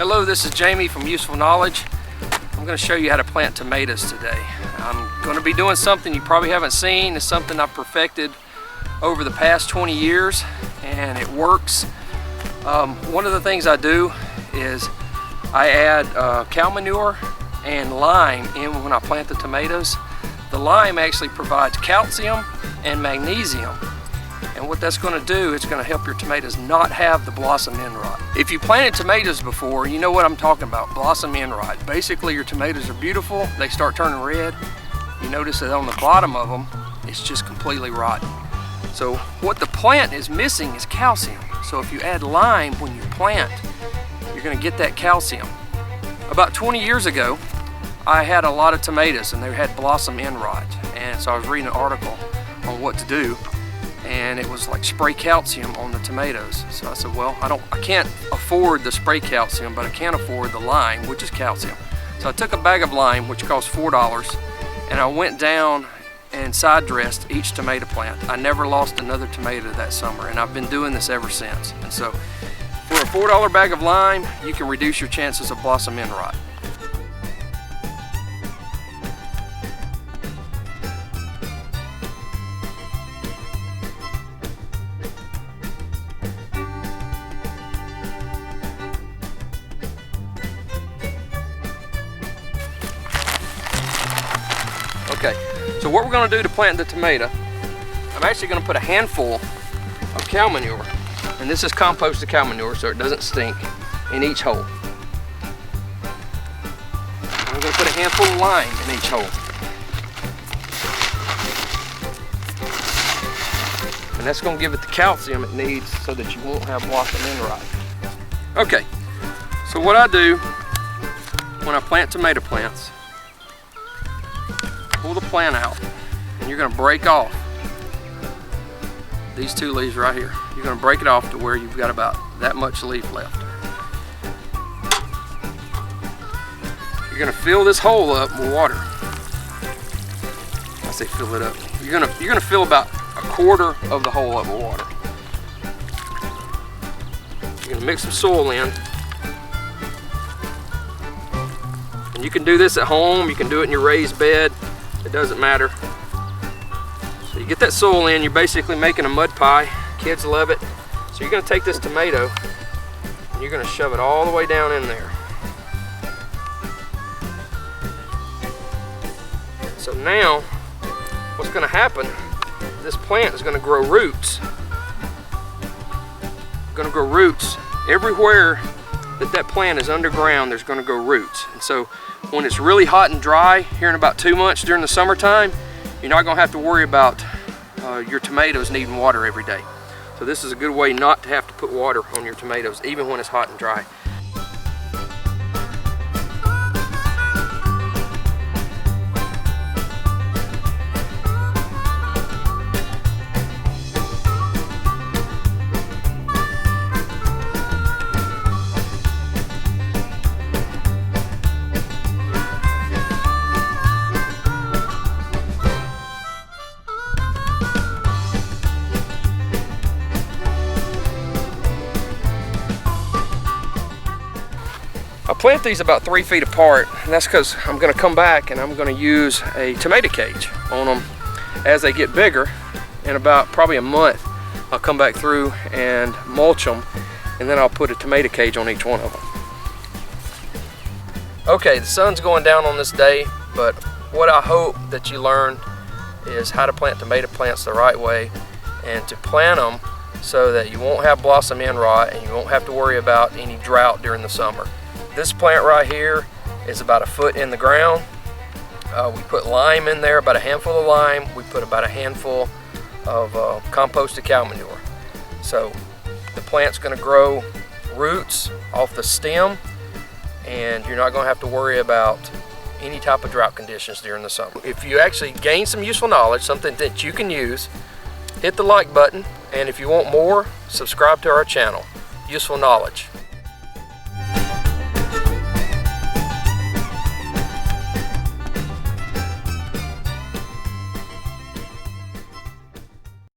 Hello, this is Jamie from Useful Knowledge. I'm going to show you how to plant tomatoes today. I'm going to be doing something you probably haven't seen. It's something I've perfected over the past 20 years and it works. One of the things I do is I add cow manure and lime in when I plant the tomatoes. The lime actually provides calcium and magnesium. And what that's going to do, it's going to help your tomatoes not have the blossom end rot. If you planted tomatoes before, you know what I'm talking about, blossom end rot. Basically, your tomatoes are beautiful, they start turning red. You notice that on the bottom of them, it's just completely rotten. So what the plant is missing is calcium. So if you add lime when you plant, you're going to get that calcium. About 20 years ago, I had a lot of tomatoes and they had blossom end rot. And so I was reading an article on what to do. And it was like spray calcium on the tomatoes. So I said, well, I can't afford the spray calcium, but I can afford the lime, which is calcium. So I took a bag of lime, which cost $4, and I went down and side dressed each tomato plant. I never lost another tomato that summer, and I've been doing this ever since. And so for a $4 bag of lime, you can reduce your chances of blossom end rot. Okay, so what we're going to do to plant the tomato, I'm actually going to put a handful of cow manure, and this is composted cow manure so it doesn't stink, in each hole. I'm going to put a handful of lime in each hole. And that's going to give it the calcium it needs so that you won't have blossom end rot. Okay, so what I do when I plant tomato plants, pull the plant out and you're going to break off these two leaves right here. You're going to break it off to where you've got about that much leaf left. You're going to fill this hole up with water. I say fill it up. You're going to fill about a quarter of the hole up with water. You're going to mix some soil in. And you can do this at home. You can do it in your raised bed. It doesn't matter. So you get that soil in, you're basically making a mud pie. Kids love it. So you're going to take this tomato and you're going to shove it all the way down in there. So now what's going to happen, this plant is going to grow roots. Going to grow roots everywhere that plant is underground. There's going to grow roots. And so when it's really hot and dry here in about 2 months during the summertime, you're not going to have to worry about your tomatoes needing water every day. So this is a good way not to have to put water on your tomatoes even when it's hot and dry. I plant these about 3 feet apart, and that's because I'm going to come back and I'm going to use a tomato cage on them as they get bigger. In about probably a month, I'll come back through and mulch them, and then I'll put a tomato cage on each one of them. Okay, the sun's going down on this day, but what I hope that you learn is how to plant tomato plants the right way and to plant them so that you won't have blossom end rot and you won't have to worry about any drought during the summer. This plant right here is about 1 foot in the ground. We put lime in there, about a handful of lime. We put about a handful of composted cow manure. So the plant's going to grow roots off the stem, and you're not going to have to worry about any type of drought conditions during the summer. If you actually gain some useful knowledge, something that you can use, hit the like button, and if you want more, subscribe to our channel, Useful Knowledge.